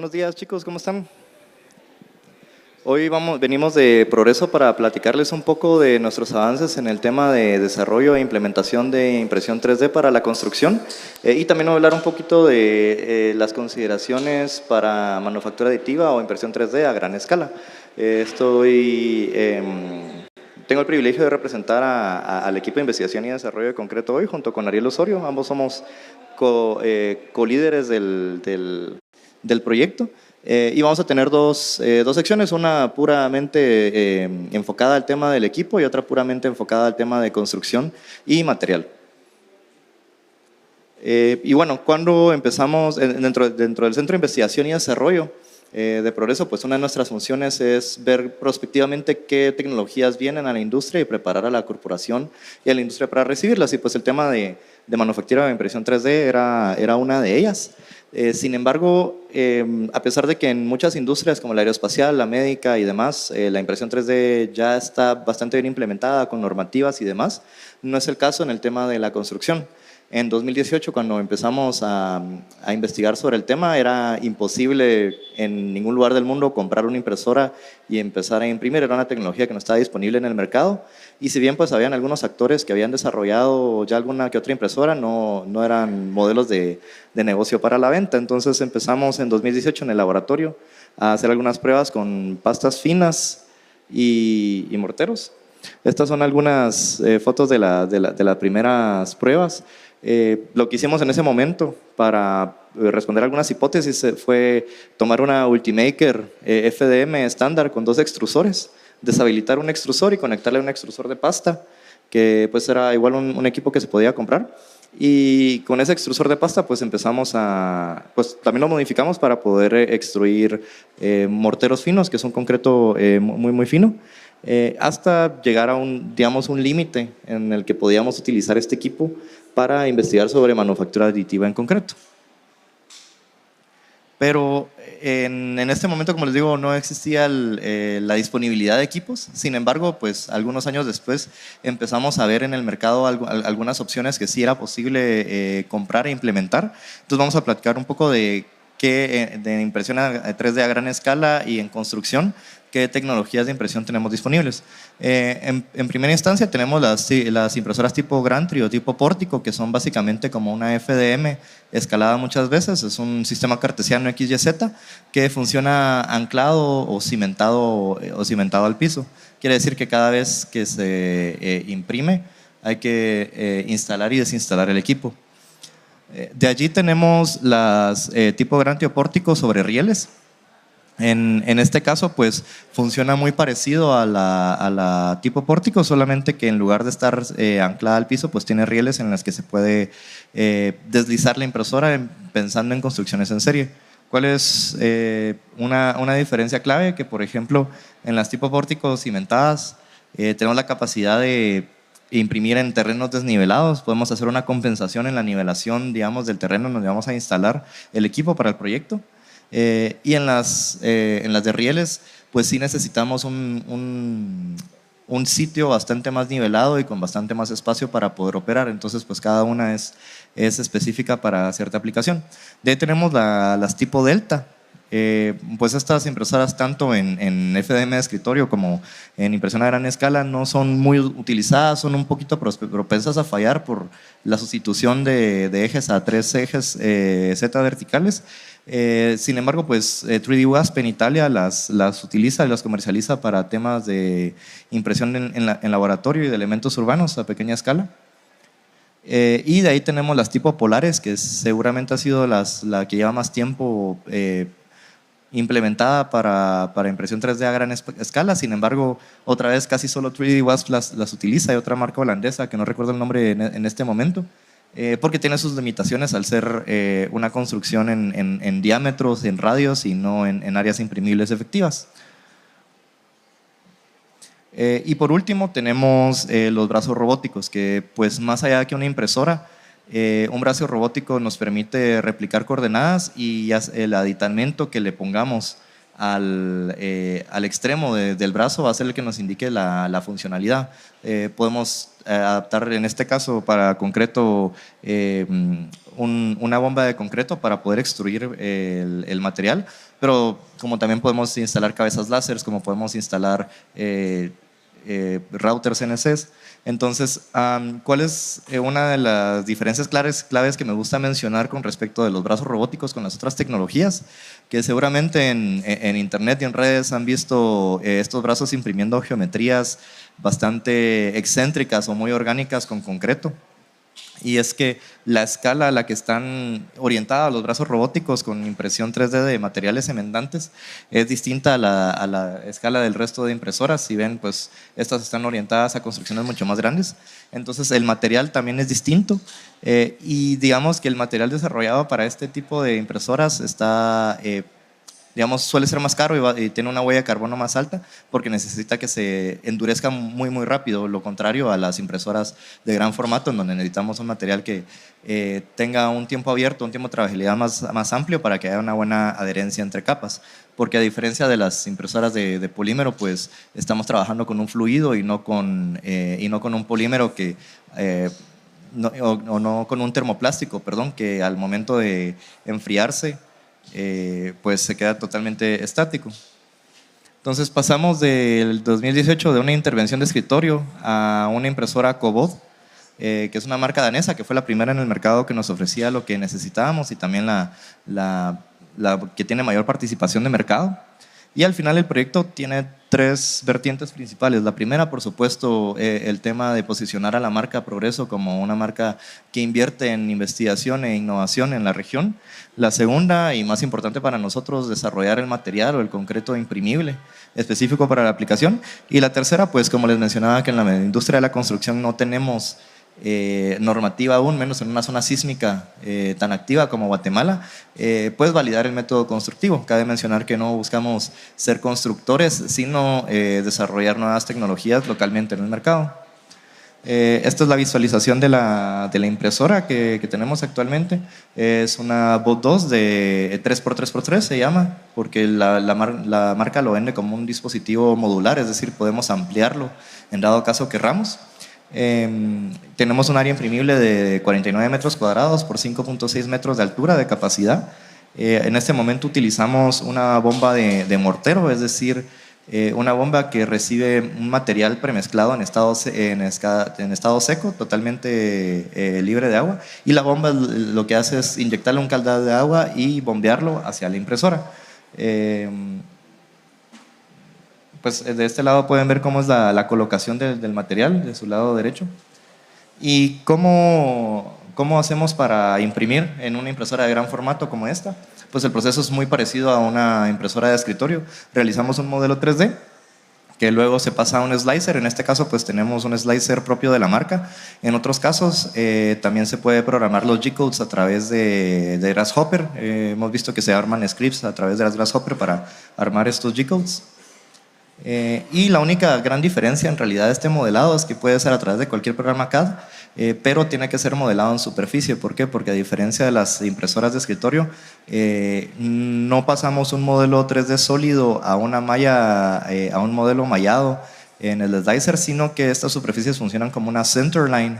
Buenos días, chicos, ¿cómo están? Hoy venimos de Progreso para platicarles un poco de nuestros avances en el tema de desarrollo e implementación de impresión 3D para la construcción y también hablar un poquito de las consideraciones para manufactura aditiva o impresión 3D a gran escala. Tengo el privilegio de representar al equipo de investigación y desarrollo de concreto hoy junto con Ariel Osorio. Ambos somos co-líderes del proyecto. Y vamos a tener dos secciones, una puramente enfocada al tema del equipo y otra puramente enfocada al tema de construcción y material. Y bueno, cuando empezamos dentro del Centro de Investigación y Desarrollo de Progreso, pues una de nuestras funciones es ver prospectivamente qué tecnologías vienen a la industria y preparar a la corporación y a la industria para recibirlas. Y pues el tema de manufactura de impresión 3D era una de ellas. Sin embargo, a pesar de que en muchas industrias como la aeroespacial, la médica y demás, la impresión 3D ya está bastante bien implementada con normativas y demás, no es el caso en el tema de la construcción. En 2018, cuando empezamos a investigar sobre el tema, era imposible en ningún lugar del mundo comprar una impresora y empezar a imprimir. Era una tecnología que no estaba disponible en el mercado. Y si bien pues habían algunos actores que habían desarrollado ya alguna que otra impresora, no eran modelos de negocio para la venta. Entonces empezamos en 2018 en el laboratorio a hacer algunas pruebas con pastas finas y morteros. Estas son algunas fotos de las primeras pruebas. Lo que hicimos en ese momento para responder algunas hipótesis fue tomar una Ultimaker FDM estándar con 2 extrusores, deshabilitar un extrusor y conectarle a un extrusor de pasta, que pues era igual un equipo que se podía comprar. Y con ese extrusor de pasta pues empezamos pues también lo modificamos para poder extruir morteros finos, que es un concreto muy fino. Hasta llegar a un límite en el que podíamos utilizar este equipo para investigar sobre manufactura aditiva en concreto. Pero en este momento, como les digo, no existía la disponibilidad de equipos. Sin embargo, pues algunos años después empezamos a ver en el mercado algunas opciones que sí era posible comprar e implementar. Entonces vamos a platicar un poco de impresión 3D a gran escala y en construcción, qué tecnologías de impresión tenemos disponibles. En primera instancia tenemos las impresoras tipo Grantry o tipo Pórtico, que son básicamente como una FDM escalada muchas veces. Es un sistema cartesiano XYZ que funciona anclado o cimentado al piso. Quiere decir que cada vez que se imprime hay que instalar y desinstalar el equipo. De allí tenemos las tipo Grantry o Pórtico sobre rieles. En este caso, pues funciona muy parecido a la tipo Pórtico, solamente que en lugar de estar anclada al piso, pues tiene rieles en las que se puede deslizar la impresora pensando en construcciones en serie. ¿Cuál es una diferencia clave? Que, por ejemplo, en las tipo Pórtico cimentadas tenemos la capacidad de imprimir en terrenos desnivelados. Podemos hacer una compensación en la nivelación, digamos, del terreno donde vamos a instalar el equipo para el proyecto. Y en las de rieles, pues sí necesitamos un sitio bastante más nivelado y con bastante más espacio para poder operar. Entonces, pues cada una es específica para cierta aplicación. De ahí tenemos las tipo Delta. Pues estas impresoras tanto en FDM de escritorio como en impresión a gran escala no son muy utilizadas, son un poquito propensas a fallar por la sustitución de ejes a 3 ejes Z verticales. Sin embargo, pues 3D Wasp en Italia las utiliza y las comercializa para temas de impresión en laboratorio y de elementos urbanos a pequeña escala. Y de ahí tenemos las tipo polares, que seguramente ha sido la que lleva más tiempo implementada para impresión 3D a gran escala. Sin embargo, otra vez casi solo 3D Wasp las utiliza. Hay otra marca holandesa que no recuerdo el nombre en este momento, porque tiene sus limitaciones al ser una construcción en diámetros, en radios y no en áreas imprimibles efectivas. Y por último tenemos los brazos robóticos, que pues más allá que una impresora, un brazo robótico nos permite replicar coordenadas y el aditamento que le pongamos al extremo del brazo va a ser el que nos indique la funcionalidad. Podemos adaptar en este caso para concreto una bomba de concreto para poder extruir el material, pero como también podemos instalar cabezas láseres, como podemos instalar routers NCs. Entonces, ¿cuál es una de las diferencias claves que me gusta mencionar con respecto de los brazos robóticos con las otras tecnologías? Que seguramente en internet y en redes han visto estos brazos imprimiendo geometrías bastante excéntricas o muy orgánicas con concreto. Y es que la escala a la que están orientados los brazos robóticos con impresión 3D de materiales cementantes es distinta a la escala del resto de impresoras. Si ven, pues estas están orientadas a construcciones mucho más grandes. Entonces el material también es distinto y digamos que el material desarrollado para este tipo de impresoras está digamos, suele ser más caro y tiene una huella de carbono más alta porque necesita que se endurezca muy, muy rápido, lo contrario a las impresoras de gran formato, en donde necesitamos un material que tenga un tiempo abierto, un tiempo de trabajabilidad más amplio para que haya una buena adherencia entre capas. Porque a diferencia de las impresoras de polímero, pues estamos trabajando con un fluido y no con un polímero que… o no con un termoplástico, perdón, que al momento de enfriarse pues se queda totalmente estático. Entonces pasamos del 2018 de una intervención de escritorio a una impresora Cobot, que es una marca danesa que fue la primera en el mercado que nos ofrecía lo que necesitábamos y también la que tiene mayor participación de mercado. Y al final el proyecto tiene tres vertientes principales. La primera, por supuesto, el tema de posicionar a la marca Progreso como una marca que invierte en investigación e innovación en la región. La segunda, y más importante para nosotros, desarrollar el material o el concreto imprimible específico para la aplicación. Y la tercera, pues como les mencionaba, que en la industria de la construcción no tenemos normativa aún, menos en una zona sísmica tan activa como Guatemala, puedes validar el método constructivo. Cabe mencionar que no buscamos ser constructores, sino desarrollar nuevas tecnologías localmente en el mercado. Esta es la visualización de la impresora que tenemos actualmente. Es una Bot 2 de 3x3x3 se llama, porque la marca lo vende como un dispositivo modular, es decir, podemos ampliarlo en dado caso querramos. Tenemos un área imprimible de 49 metros cuadrados por 5.6 metros de altura de capacidad. En este momento utilizamos una bomba de mortero, es decir, una bomba que recibe un material premezclado en estado seco, totalmente libre de agua, y la bomba lo que hace es inyectarle un caudal de agua y bombearlo hacia la impresora. Pues de este lado pueden ver cómo es la colocación del material, de su lado derecho. ¿Y cómo hacemos para imprimir en una impresora de gran formato como esta? Pues el proceso es muy parecido a una impresora de escritorio. Realizamos un modelo 3D que luego se pasa a un slicer. En este caso pues tenemos un slicer propio de la marca. En otros casos también se puede programar los G-codes a través de Grasshopper. Hemos visto que se arman scripts a través de las Grasshopper para armar estos G-codes. Y la única gran diferencia en realidad de este modelado es que puede ser a través de cualquier programa CAD, pero tiene que ser modelado en superficie. ¿Por qué? Porque a diferencia de las impresoras de escritorio, no pasamos un modelo 3D sólido a una malla, a un modelo mallado en el slicer, sino que estas superficies funcionan como una centerline,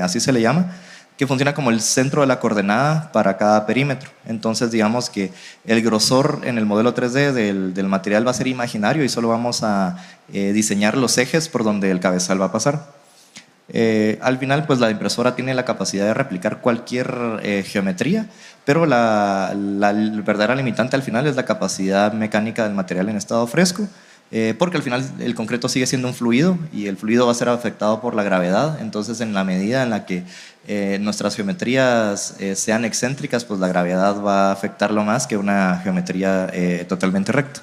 así se le llama, que funciona como el centro de la coordenada para cada perímetro. Entonces digamos que el grosor en el modelo 3D del material va a ser imaginario y solo vamos a diseñar los ejes por donde el cabezal va a pasar. Al final pues la impresora tiene la capacidad de replicar cualquier geometría, pero la verdadera limitante al final es la capacidad mecánica del material en estado fresco. Porque al final el concreto sigue siendo un fluido y el fluido va a ser afectado por la gravedad. Entonces en la medida en la que nuestras geometrías sean excéntricas, pues la gravedad va a afectarlo más que una geometría totalmente recta.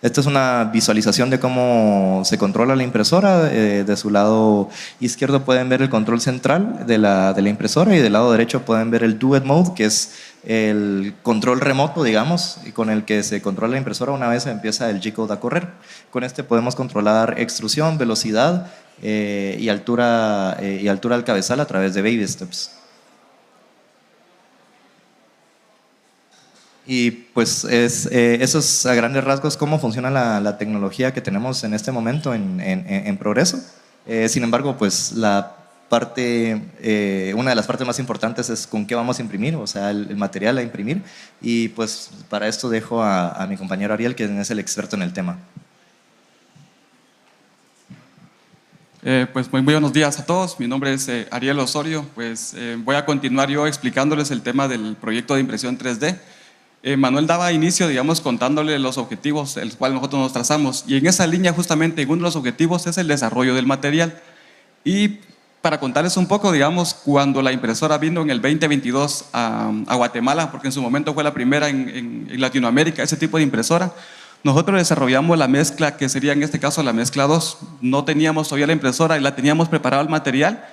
Esta es una visualización de cómo se controla la impresora. De su lado izquierdo pueden ver el control central de la impresora y del lado derecho pueden ver el Do It Mode, que es el control remoto, digamos, con el que se controla la impresora una vez empieza el G-code a correr. Con este podemos controlar extrusión, velocidad y altura del cabezal a través de baby steps. Y pues eso es a grandes rasgos cómo funciona la tecnología que tenemos en este momento en progreso. Sin embargo, pues una de las partes más importantes es con qué vamos a imprimir, o sea, el material a imprimir. Y pues para esto dejo a mi compañero Ariel, quien es el experto en el tema. Pues muy buenos días a todos. Mi nombre es Ariel Osorio. Pues voy a continuar yo explicándoles el tema del proyecto de impresión 3D. Manuel daba inicio, digamos, contándole los objetivos, el cual nosotros nos trazamos. Y en esa línea, justamente, uno de los objetivos es el desarrollo del material. Y para contarles un poco, digamos, cuando la impresora vino en el 2022 a Guatemala, porque en su momento fue la primera en Latinoamérica, ese tipo de impresora, nosotros desarrollamos la mezcla, que sería en este caso la mezcla 2. No teníamos todavía la impresora y la teníamos preparado el material.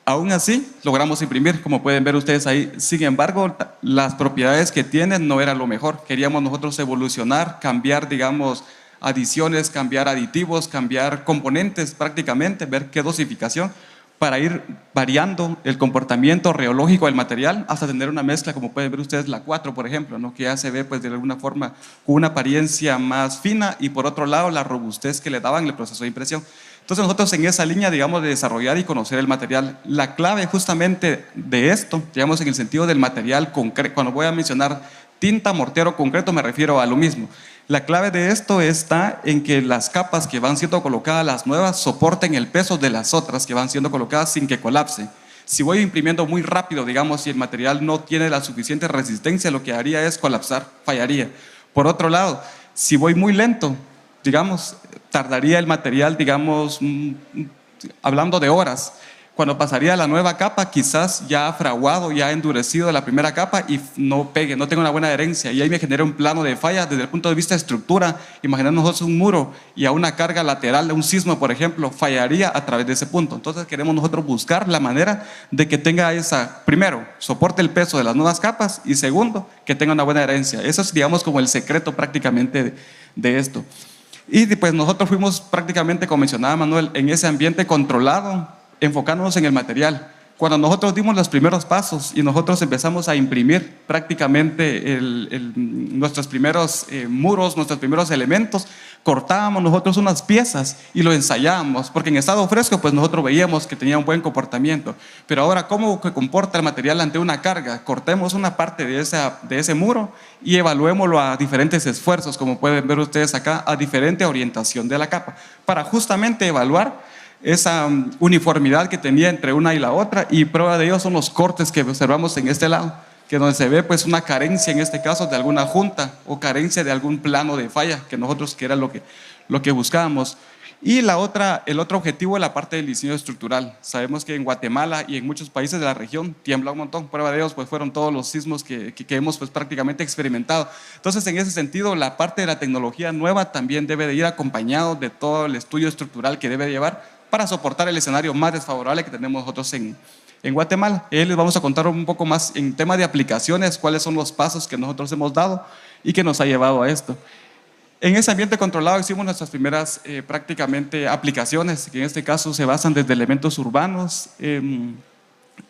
Aún así, logramos imprimir, como pueden ver ustedes ahí. Sin embargo, las propiedades que tienen no eran lo mejor. Queríamos nosotros evolucionar, cambiar, digamos, adiciones, cambiar aditivos, cambiar componentes prácticamente, ver qué dosificación, para ir variando el comportamiento reológico del material hasta tener una mezcla, como pueden ver ustedes, la 4, por ejemplo, ¿no? Que ya se ve pues de alguna forma con una apariencia más fina y por otro lado la robustez que le daban el proceso de impresión. Entonces nosotros en esa línea, digamos, de desarrollar y conocer el material, la clave justamente de esto, digamos, en el sentido del material concreto, cuando voy a mencionar tinta, mortero, concreto, me refiero a lo mismo. La clave de esto está en que las capas que van siendo colocadas, las nuevas, soporten el peso de las otras que van siendo colocadas sin que colapse. Si voy imprimiendo muy rápido, digamos, si el material no tiene la suficiente resistencia, lo que haría es colapsar, fallaría. Por otro lado, si voy muy lento, digamos, tardaría el material, digamos, hablando de horas. Cuando pasaría a la nueva capa, quizás ya ha fraguado, ya ha endurecido la primera capa y no pegue, no tenga una buena adherencia. Y ahí me genera un plano de falla desde el punto de vista de estructura. Imaginemos nosotros un muro y a una carga lateral de un sismo, por ejemplo, fallaría a través de ese punto. Entonces queremos nosotros buscar la manera de que tenga primero, soporte el peso de las nuevas capas y segundo, que tenga una buena adherencia. Eso es, digamos, como el secreto prácticamente de esto. Y pues nosotros fuimos prácticamente, como mencionaba Manuel, en ese ambiente controlado, enfocándonos en el material. Cuando nosotros dimos los primeros pasos y nosotros empezamos a imprimir prácticamente nuestros primeros muros, nuestros primeros elementos, cortábamos nosotros unas piezas y lo ensayábamos, porque en estado fresco pues nosotros veíamos que tenía un buen comportamiento. Pero ahora, ¿cómo se comporta el material ante una carga? Cortemos una parte de ese muro y evaluémoslo a diferentes esfuerzos, como pueden ver ustedes acá, a diferente orientación de la capa, para justamente evaluar esa uniformidad que tenía entre una y la otra, y prueba de ello son los cortes que observamos en este lado, que donde se ve pues una carencia en este caso de alguna junta o carencia de algún plano de falla que nosotros, que era lo que buscábamos. Y el otro objetivo es la parte del diseño estructural. Sabemos que en Guatemala y en muchos países de la región tiembla un montón. Prueba de ellos pues fueron todos los sismos que hemos pues prácticamente experimentado. Entonces, en ese sentido, la parte de la tecnología nueva también debe de ir acompañado de todo el estudio estructural que debe llevar para soportar el escenario más desfavorable que tenemos nosotros en Guatemala. Les vamos a contar un poco más en tema de aplicaciones, cuáles son los pasos que nosotros hemos dado y que nos ha llevado a esto. En ese ambiente controlado hicimos nuestras primeras prácticamente aplicaciones, que en este caso se basan desde elementos urbanos.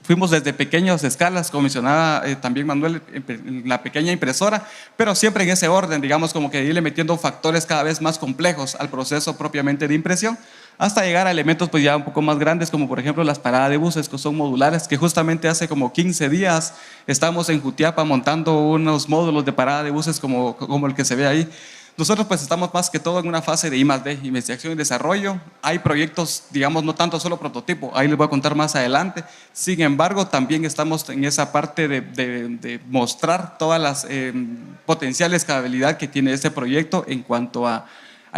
Fuimos desde pequeñas escalas, como mencionaba también Manuel, en la pequeña impresora, pero siempre en ese orden, digamos, como que irle metiendo factores cada vez más complejos al proceso propiamente de impresión, hasta llegar a elementos pues ya un poco más grandes, como por ejemplo las paradas de buses, que son modulares, que justamente hace como 15 días estamos en Jutiapa montando unos módulos de parada de buses como el que se ve ahí. Nosotros pues estamos más que todo en una fase de I+D, investigación y desarrollo. Hay proyectos, digamos, no tanto solo prototipo, ahí les voy a contar más adelante. Sin embargo, también estamos en esa parte de mostrar todas las potenciales capacidades que tiene este proyecto en cuanto a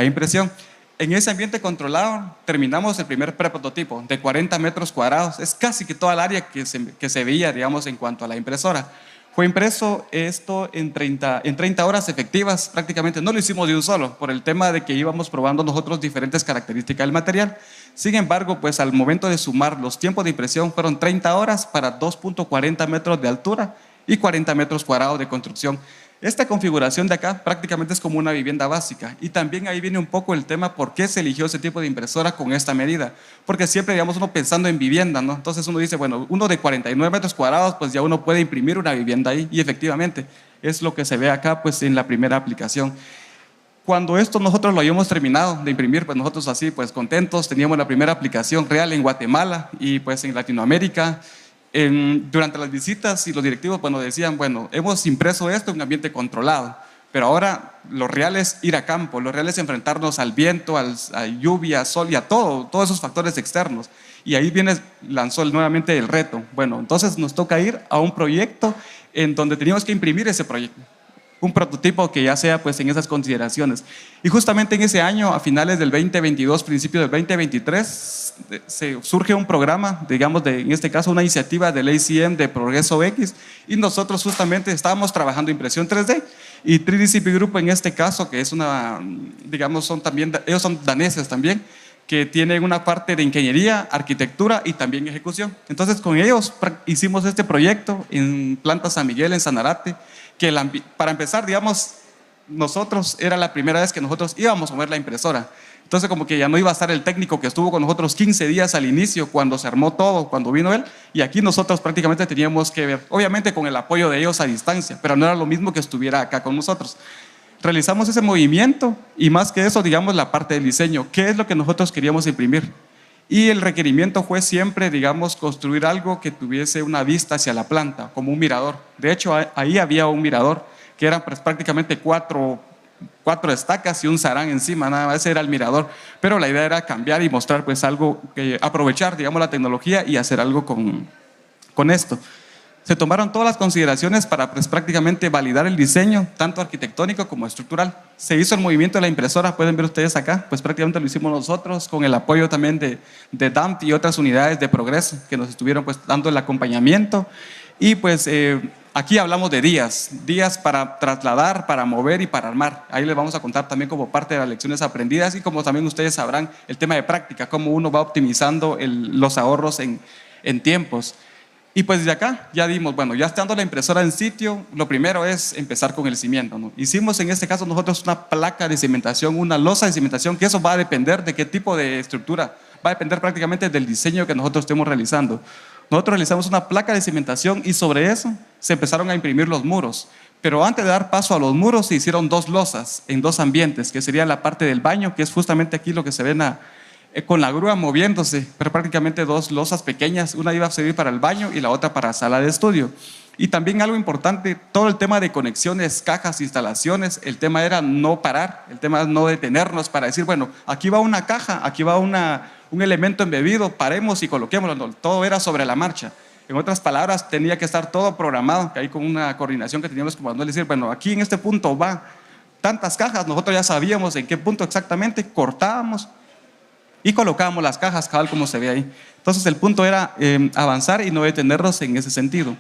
impresión. En ese ambiente controlado terminamos el primer preprototipo de 40 metros cuadrados. Es casi que toda el área que se veía, digamos, en cuanto a la impresora. Fue impreso esto en 30 horas efectivas prácticamente. No lo hicimos de un solo, por el tema de que íbamos probando nosotros diferentes características del material. Sin embargo, pues al momento de sumar los tiempos de impresión fueron 30 horas para 2.40 metros de altura y 40 metros cuadrados de construcción. Esta configuración de acá prácticamente es como una vivienda básica, y también ahí viene un poco el tema por qué se eligió ese tipo de impresora con esta medida, porque siempre, digamos, uno pensando en vivienda, ¿no? Entonces uno dice, bueno, uno de 49 metros cuadrados, pues ya uno puede imprimir una vivienda ahí, y efectivamente es lo que se ve acá, pues en la primera aplicación. Cuando esto nosotros lo habíamos terminado de imprimir, pues nosotros así, pues contentos, teníamos la primera aplicación real en Guatemala y pues en Latinoamérica. Durante las visitas y los directivos, bueno, decían, bueno, hemos impreso esto en un ambiente controlado, pero ahora lo real es ir a campo, lo real es enfrentarnos al viento, a lluvia, sol y a todos esos factores externos. Y ahí lanzó nuevamente el reto. Bueno, entonces nos toca ir a un proyecto en donde teníamos que imprimir ese proyecto, un prototipo que ya sea pues en esas consideraciones. Y justamente en ese año, a finales del 2022, principios del 2023, se surge un programa, digamos, en este caso una iniciativa del ACM de Progreso X, y nosotros justamente estábamos trabajando impresión 3D, y 3DCP Group en este caso, que es una, digamos, ellos son daneses también, que tienen una parte de ingeniería, arquitectura y también ejecución. Entonces con ellos hicimos este proyecto en Planta San Miguel, en Sanarate, que para empezar, digamos, nosotros era la primera vez que nosotros íbamos a mover la impresora. Entonces como que ya no iba a estar el técnico que estuvo con nosotros 15 días al inicio, cuando se armó todo, cuando vino él, y aquí nosotros prácticamente teníamos que ver, obviamente con el apoyo de ellos a distancia, pero no era lo mismo que estuviera acá con nosotros. Realizamos ese movimiento y más que eso, digamos, la parte del diseño, qué es lo que nosotros queríamos imprimir. Y el requerimiento fue siempre, digamos, construir algo que tuviese una vista hacia la planta, como un mirador. De hecho, ahí había un mirador que eran pues, prácticamente cuatro estacas y un sarán encima, nada más, ese era el mirador. Pero la idea era cambiar y mostrar pues algo, aprovechar, digamos, la tecnología y hacer algo con esto. Se tomaron todas las consideraciones para pues, prácticamente validar el diseño, tanto arquitectónico como estructural. Se hizo el movimiento de la impresora, pueden ver ustedes acá, pues prácticamente lo hicimos nosotros, con el apoyo también de DAMP y otras unidades de progreso que nos estuvieron pues, dando el acompañamiento. Y pues aquí hablamos de días para trasladar, para mover y para armar. Ahí les vamos a contar también como parte de las lecciones aprendidas, y como también ustedes sabrán el tema de práctica, cómo uno va optimizando los ahorros en tiempos. Y pues desde acá ya dimos, bueno, ya estando la impresora en sitio, lo primero es empezar con el cimiento, ¿no? Hicimos en este caso nosotros una placa de cimentación, una losa de cimentación, que eso va a depender de qué tipo de estructura, va a depender prácticamente del diseño que nosotros estemos realizando. Nosotros realizamos una placa de cimentación y sobre eso se empezaron a imprimir los muros. Pero antes de dar paso a los muros se hicieron dos losas en dos ambientes, que sería la parte del baño, que es justamente aquí lo que se ven con la grúa moviéndose, pero prácticamente dos losas pequeñas, una iba a servir para el baño y la otra para sala de estudio. Y también algo importante, todo el tema de conexiones, cajas, instalaciones, el tema era no parar, el tema es no detenernos para decir, bueno, aquí va una caja, aquí va un elemento embebido, paremos y coloquémoslo, todo era sobre la marcha. En otras palabras, tenía que estar todo programado, que ahí con una coordinación que teníamos como Manuel, decir, bueno, aquí en este punto va tantas cajas, nosotros ya sabíamos en qué punto exactamente, cortábamos y colocábamos las cajas, cabal como se ve ahí. Entonces el punto era avanzar y no detenernos en ese sentido.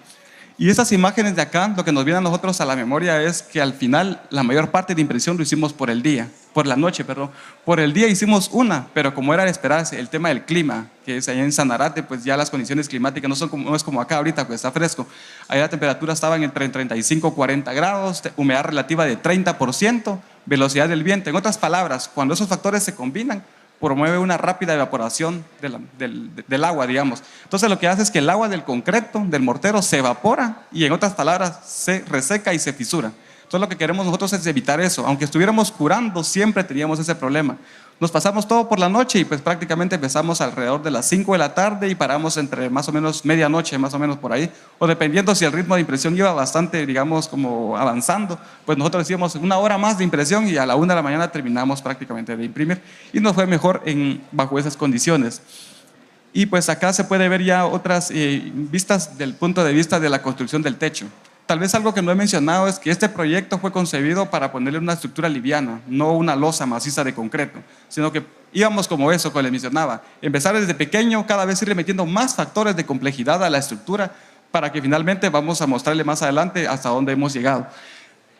Y estas imágenes de acá, lo que nos viene a nosotros a la memoria es que al final la mayor parte de impresión lo hicimos por la noche, perdón. Por el día hicimos una, pero como era de esperarse, el tema del clima, que es allá en Sanarate, pues ya las condiciones climáticas no es como acá ahorita, pues está fresco. Allá la temperatura estaba entre 35 y 40 grados, humedad relativa de 30%, velocidad del viento. En otras palabras, cuando esos factores se combinan, promueve una rápida evaporación del agua, digamos. Entonces lo que hace es que el agua del concreto, del mortero, se evapora y en otras palabras se reseca y se fisura. Entonces lo que queremos nosotros es evitar eso. Aunque estuviéramos curando, siempre teníamos ese problema. Nos pasamos todo por la noche y pues prácticamente empezamos alrededor de las 5 de la tarde y paramos entre más o menos medianoche, más o menos por ahí. O dependiendo si el ritmo de impresión iba bastante, digamos, como avanzando, pues nosotros hacíamos una hora más de impresión y a la 1 de la mañana terminamos prácticamente de imprimir. Y nos fue mejor bajo esas condiciones. Y pues acá se puede ver ya otras vistas del punto de vista de la construcción del techo. Tal vez algo que no he mencionado es que este proyecto fue concebido para ponerle una estructura liviana, no una losa maciza de concreto, sino que íbamos como eso, como les mencionaba, empezar desde pequeño, cada vez irle metiendo más factores de complejidad a la estructura para que finalmente vamos a mostrarle más adelante hasta dónde hemos llegado.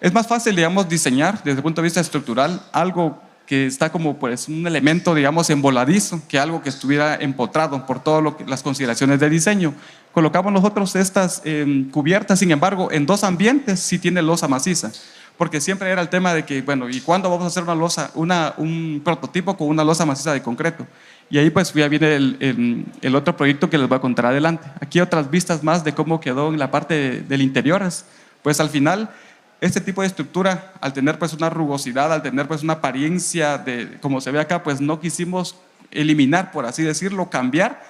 Es más fácil, digamos, diseñar desde el punto de vista estructural algo que está como pues un elemento, digamos, emboladizo, que algo que estuviera empotrado por todas las consideraciones de diseño. Colocamos nosotros estas cubiertas, sin embargo, en 2 ambientes sí tiene losa maciza, porque siempre era el tema de que, bueno, ¿y cuándo vamos a hacer una losa, un prototipo con una losa maciza de concreto? Y ahí pues ya viene el otro proyecto que les voy a contar adelante. Aquí otras vistas más de cómo quedó en la parte del interiores. Pues al final, este tipo de estructura, al tener pues una rugosidad, al tener pues una apariencia de, como se ve acá, pues no quisimos eliminar, por así decirlo, cambiar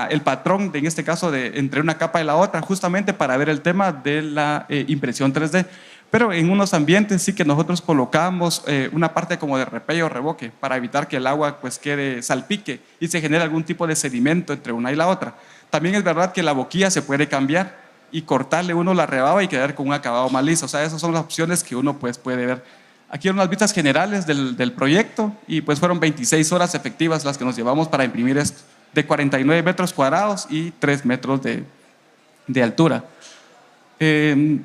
el patrón, en este caso, entre una capa y la otra, justamente para ver el tema de la impresión 3D. Pero en unos ambientes sí que nosotros colocamos una parte como de repello o revoque para evitar que el agua pues quede salpique y se genere algún tipo de sedimento entre una y la otra. También es verdad que la boquilla se puede cambiar y cortarle uno la rebaba y quedar con un acabado más liso. O sea, esas son las opciones que uno pues puede ver. Aquí son las vistas generales del proyecto y pues fueron 26 horas efectivas las que nos llevamos para imprimir esto, de 49 metros cuadrados y 3 metros de altura.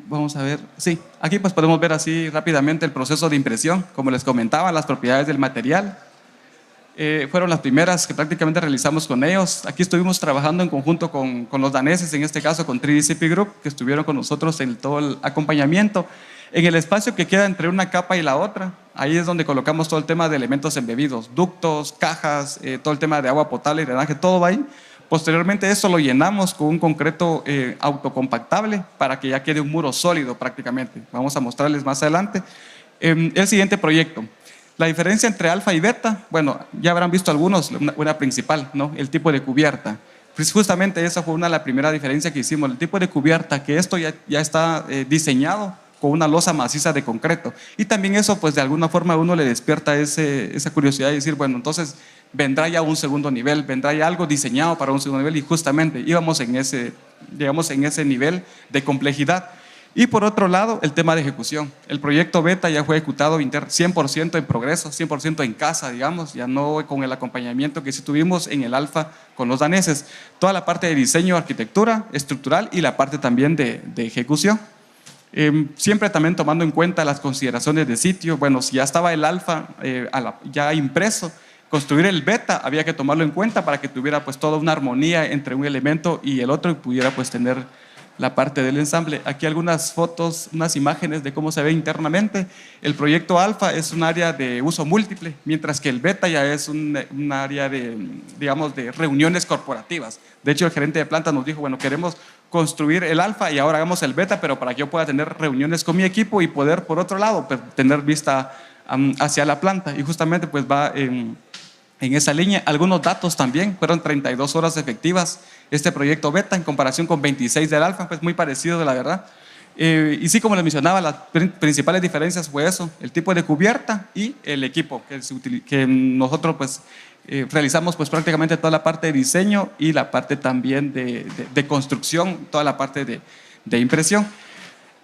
Vamos a ver, sí, aquí pues podemos ver así rápidamente el proceso de impresión, como les comentaba, las propiedades del material. Fueron las primeras que prácticamente realizamos con ellos. Aquí estuvimos trabajando en conjunto con los daneses, en este caso con 3DCP Group, que estuvieron con nosotros en todo el acompañamiento. En el espacio que queda entre una capa y la otra, ahí es donde colocamos todo el tema de elementos embebidos, ductos, cajas, todo el tema de agua potable y drenaje, todo va ahí. Posteriormente eso lo llenamos con un concreto autocompactable para que ya quede un muro sólido prácticamente. Vamos a mostrarles más adelante. El siguiente proyecto. La diferencia entre alfa y beta, bueno, ya habrán visto algunos, una principal, ¿no? El tipo de cubierta. Pues justamente esa fue una de las primeras diferencias que hicimos, el tipo de cubierta, que esto ya está diseñado con una losa maciza de concreto. Y también eso, pues de alguna forma a uno le despierta esa curiosidad de decir, bueno, entonces vendrá ya un segundo nivel, vendrá ya algo diseñado para un segundo nivel, y justamente íbamos en ese nivel de complejidad. Y por otro lado, el tema de ejecución. El proyecto beta ya fue ejecutado 100% en progreso, 100% en casa, digamos, ya no con el acompañamiento que sí tuvimos en el alfa con los daneses. Toda la parte de diseño, arquitectura, estructural y la parte también de ejecución. Siempre también tomando en cuenta las consideraciones de sitio. Bueno, si ya estaba el alfa ya impreso, construir el beta había que tomarlo en cuenta para que tuviera pues toda una armonía entre un elemento y el otro y pudiera pues tener la parte del ensamble. Aquí algunas fotos, unas imágenes de cómo se ve internamente. El proyecto alfa es un área de uso múltiple, mientras que el beta ya es un área digamos, de reuniones corporativas. De hecho, el gerente de planta nos dijo, bueno, queremos construir el alfa y ahora hagamos el beta, pero para que yo pueda tener reuniones con mi equipo y poder, por otro lado, pues, tener vista hacia la planta. Y justamente pues va en esa línea. Algunos datos también, fueron 32 horas efectivas este proyecto beta en comparación con 26 del alfa, pues muy parecido de la verdad. Y sí, como les mencionaba, las principales diferencias fue eso, el tipo de cubierta y el equipo que nosotros pues realizamos pues prácticamente toda la parte de diseño y la parte también de construcción, toda la parte de impresión.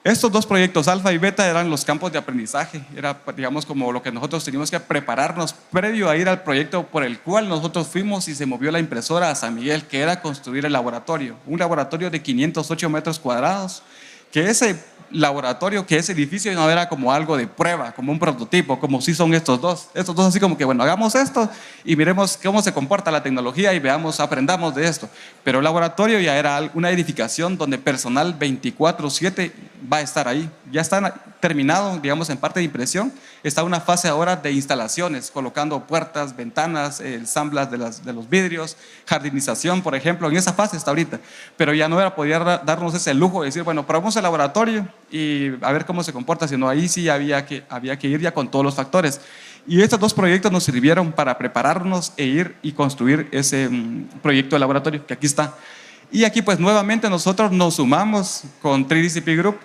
Estos dos proyectos, alfa y beta, eran los campos de aprendizaje. Era, digamos, como lo que nosotros teníamos que prepararnos previo a ir al proyecto por el cual nosotros fuimos y se movió la impresora a San Miguel, que era construir el laboratorio. Un laboratorio de 508 metros cuadrados, que ese laboratorio, que ese edificio no era como algo de prueba, como un prototipo, como si son estos dos. Estos dos así como que, bueno, hagamos esto y miremos cómo se comporta la tecnología y veamos, aprendamos de esto. Pero el laboratorio ya era una edificación donde personal 24/7 va a estar ahí. Ya está terminado, digamos, en parte de impresión. Está una fase ahora de instalaciones, colocando puertas, ventanas, ensamblas de los vidrios, jardinización, por ejemplo. En esa fase está ahorita. Pero ya no era poder darnos ese lujo de decir, bueno, probamos el laboratorio y a ver cómo se comporta, sino ahí sí había que ir ya con todos los factores. Y estos dos proyectos nos sirvieron para prepararnos e ir y construir ese proyecto de laboratorio, que aquí está. Y aquí pues nuevamente nosotros nos sumamos con 3DCP Group,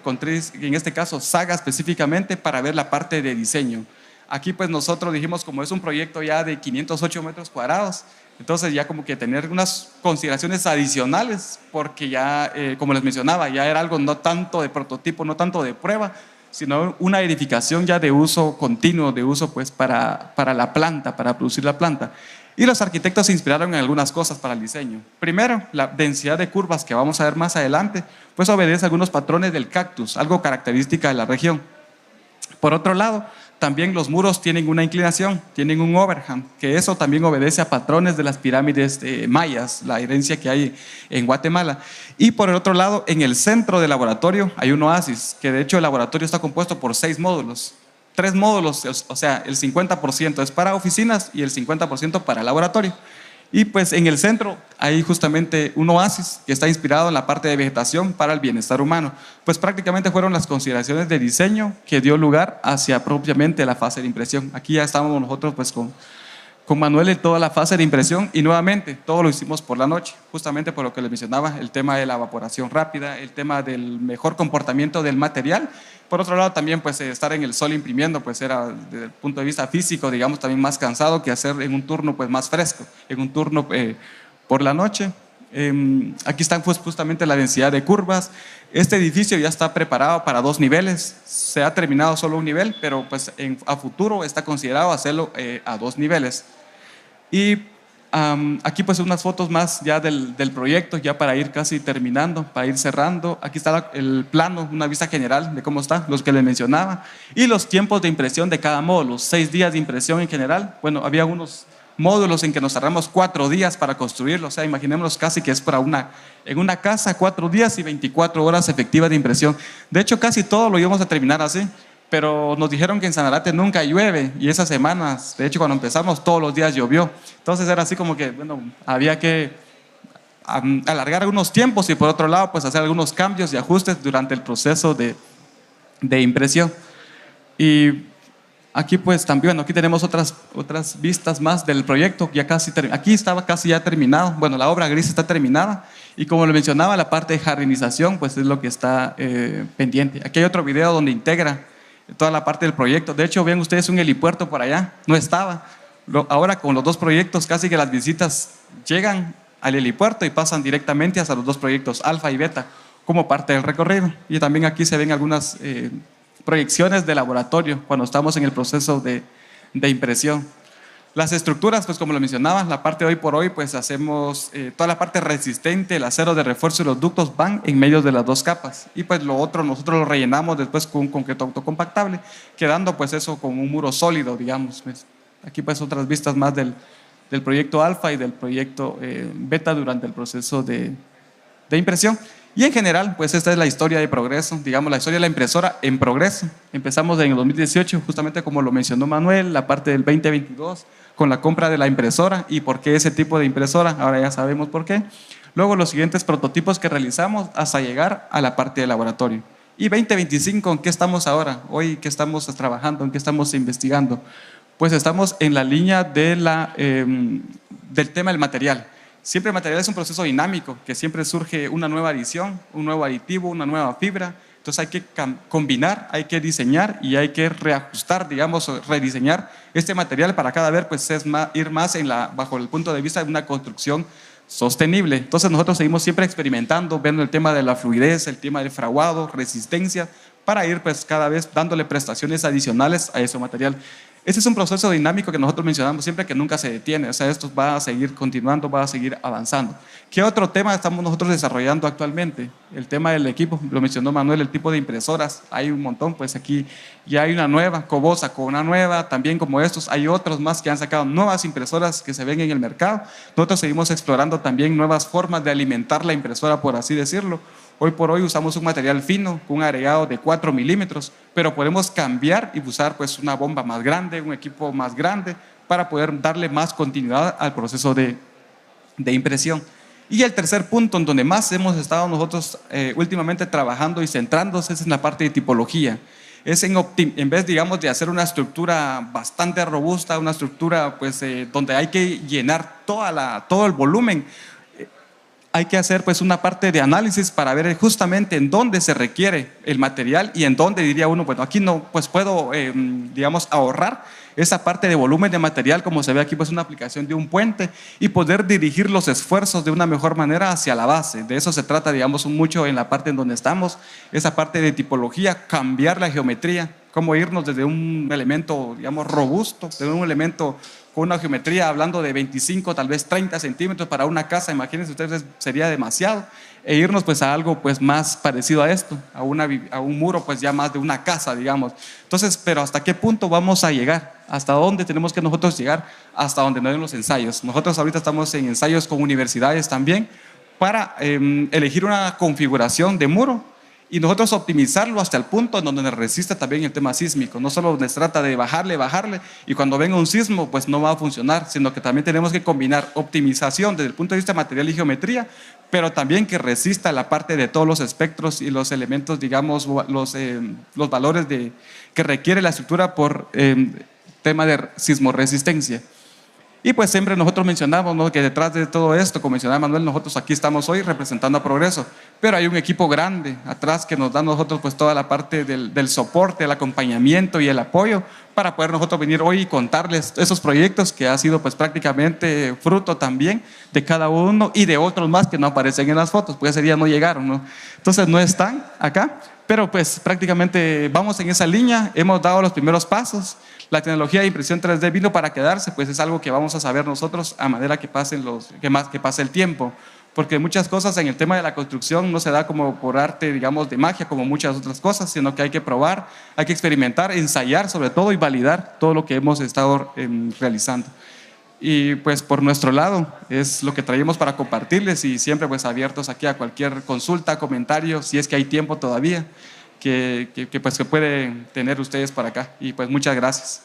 en este caso Saga específicamente, para ver la parte de diseño. Aquí pues nosotros dijimos, como es un proyecto ya de 508 metros cuadrados, entonces ya como que tener unas consideraciones adicionales, porque ya, como les mencionaba, ya era algo no tanto de prototipo, no tanto de prueba, sino una edificación ya de uso continuo, de uso pues para la planta, para producir la planta. Y los arquitectos se inspiraron en algunas cosas para el diseño. Primero, la densidad de curvas que vamos a ver más adelante, pues obedece a algunos patrones del cactus, algo característica de la región. Por otro lado, también los muros tienen una inclinación, tienen un overhang, que eso también obedece a patrones de las pirámides mayas, la herencia que hay en Guatemala. Y por el otro lado, en el centro del laboratorio hay un oasis, que de hecho el laboratorio está compuesto por 6 módulos. 3 módulos, o sea, el 50% es para oficinas y el 50% para laboratorio. Y pues en el centro hay justamente un oasis que está inspirado en la parte de vegetación para el bienestar humano. Pues prácticamente fueron las consideraciones de diseño que dio lugar hacia propiamente la fase de impresión. Aquí ya estábamos nosotros pues con Manuel en toda la fase de impresión y nuevamente todo lo hicimos por la noche, justamente por lo que les mencionaba, el tema de la evaporación rápida, el tema del mejor comportamiento del material. Por otro lado también pues estar en el sol imprimiendo pues era desde el punto de vista físico digamos también más cansado que hacer en un turno pues más fresco, en un turno por la noche. Aquí están pues justamente la densidad de curvas. Este edificio ya está preparado para 2 niveles, se ha terminado solo un nivel, pero pues a futuro está considerado hacerlo a 2 niveles. Y aquí pues unas fotos más ya del proyecto, ya para ir casi terminando, para ir cerrando. Aquí está el plano, una vista general de cómo está, los que les mencionaba. Y los tiempos de impresión de cada módulo, 6 días de impresión en general. Bueno, había unos módulos en que nos tardamos 4 días para construirlo. O sea, imaginémonos casi que es para en una casa 4 días y 24 horas efectivas de impresión. De hecho, casi todo lo íbamos a terminar así. Pero nos dijeron que en Sanarate nunca llueve y esas semanas, de hecho cuando empezamos todos los días llovió. Entonces era así como que, bueno, había que alargar algunos tiempos y por otro lado pues hacer algunos cambios y ajustes durante el proceso de impresión. Y aquí pues también, bueno, aquí tenemos otras vistas más del proyecto, ya casi aquí estaba casi ya terminado, bueno, la obra gris está terminada y como le mencionaba, la parte de jardinización pues es lo que está pendiente. Aquí hay otro video donde integra toda la parte del proyecto. De hecho, ven ustedes un helipuerto por allá, no estaba. Ahora con los 2 proyectos casi que las visitas llegan al helipuerto y pasan directamente hasta los 2 proyectos, alfa y beta, como parte del recorrido. Y también aquí se ven algunas proyecciones de laboratorio cuando estamos en el proceso de impresión. Las estructuras, pues como lo mencionaba, la parte de hoy por hoy, pues hacemos toda la parte resistente, el acero de refuerzo y los ductos van en medio de las 2 capas. Y pues lo otro nosotros lo rellenamos después con un concreto autocompactable, quedando pues eso con un muro sólido, digamos. Pues. Aquí pues otras vistas más del proyecto alfa y del proyecto beta durante el proceso de impresión. Y en general, pues esta es la historia de progreso, digamos la historia de la impresora en progreso. Empezamos en el 2018, justamente como lo mencionó Manuel, la parte del 2022, con la compra de la impresora y por qué ese tipo de impresora, ahora ya sabemos por qué. Luego los siguientes prototipos que realizamos hasta llegar a la parte de laboratorio. Y 2025, ¿en qué estamos ahora? Hoy, ¿qué estamos trabajando? ¿En qué estamos investigando? Pues estamos en la línea de del tema del material. Siempre el material es un proceso dinámico, que siempre surge una nueva adición, un nuevo aditivo, una nueva fibra. Entonces hay que combinar, hay que diseñar y hay que reajustar, digamos, rediseñar este material para cada vez pues, ir más bajo el punto de vista de una construcción sostenible. Entonces nosotros seguimos siempre experimentando, viendo el tema de la fluidez, el tema del fraguado, resistencia, para ir pues cada vez dándole prestaciones adicionales a ese material. Este es un proceso dinámico que nosotros mencionamos siempre que nunca se detiene, o sea, esto va a seguir continuando, va a seguir avanzando. ¿Qué otro tema estamos nosotros desarrollando actualmente? El tema del equipo, lo mencionó Manuel, el tipo de impresoras, hay un montón, pues aquí ya hay una nueva, Cobo sacó una nueva, también como estos, hay otros más que han sacado nuevas impresoras que se ven en el mercado. Nosotros seguimos explorando también nuevas formas de alimentar la impresora, por así decirlo. Hoy por hoy usamos un material fino con un agregado de 4 milímetros, pero podemos cambiar y usar pues una bomba más grande, un equipo más grande para poder darle más continuidad al proceso de impresión. Y el tercer punto en donde más hemos estado nosotros últimamente trabajando y centrándose es en la parte de tipología. Es en vez, digamos, de hacer una estructura bastante robusta, una estructura pues, donde hay que llenar todo el volumen, hay que hacer pues una parte de análisis para ver justamente en dónde se requiere el material y en dónde diría uno, bueno, aquí no, pues puedo, digamos, ahorrar esa parte de volumen de material, como se ve aquí, pues una aplicación de un puente y poder dirigir los esfuerzos de una mejor manera hacia la base. De eso se trata, digamos, mucho en la parte en donde estamos, esa parte de tipología, cambiar la geometría, cómo irnos desde un elemento, digamos, robusto, de un elemento con una geometría hablando de 25, tal vez 30 centímetros para una casa, imagínense ustedes, sería demasiado. e irnos pues a algo pues más parecido a esto, a un muro pues ya más de una casa, digamos. Entonces, pero ¿hasta qué punto vamos a llegar? ¿Hasta dónde tenemos que nosotros llegar? Hasta donde no den los ensayos. Nosotros ahorita estamos en ensayos con universidades también para elegir una configuración de muro y nosotros optimizarlo hasta el punto en donde nos resista también el tema sísmico. No solo nos trata de bajarle y cuando venga un sismo pues no va a funcionar, sino que también tenemos que combinar optimización desde el punto de vista material y geometría, pero también que resista la parte de todos los espectros y los elementos, digamos, los valores que requiere la estructura por tema de sismoresistencia. Y pues siempre nosotros mencionamos, ¿no?, que detrás de todo esto, como mencionaba Manuel, nosotros aquí estamos hoy representando a Progreso, pero hay un equipo grande atrás que nos da a nosotros pues toda la parte del soporte, el acompañamiento y el apoyo para poder nosotros venir hoy y contarles esos proyectos que ha sido pues prácticamente fruto también de cada uno y de otros más que no aparecen en las fotos, pues ese día no llegaron, ¿no? Entonces no están acá, pero pues prácticamente vamos en esa línea, hemos dado los primeros pasos. La tecnología de impresión 3D vino para quedarse, pues es algo que vamos a saber nosotros a manera que pase el tiempo, porque muchas cosas en el tema de la construcción no se da como por arte, digamos, de magia, como muchas otras cosas, sino que hay que probar, hay que experimentar, ensayar sobre todo y validar todo lo que hemos estado realizando. Y pues por nuestro lado es lo que traemos para compartirles y siempre pues abiertos aquí a cualquier consulta, comentario, si es que hay tiempo todavía, que pueden tener ustedes para acá. Y pues muchas gracias.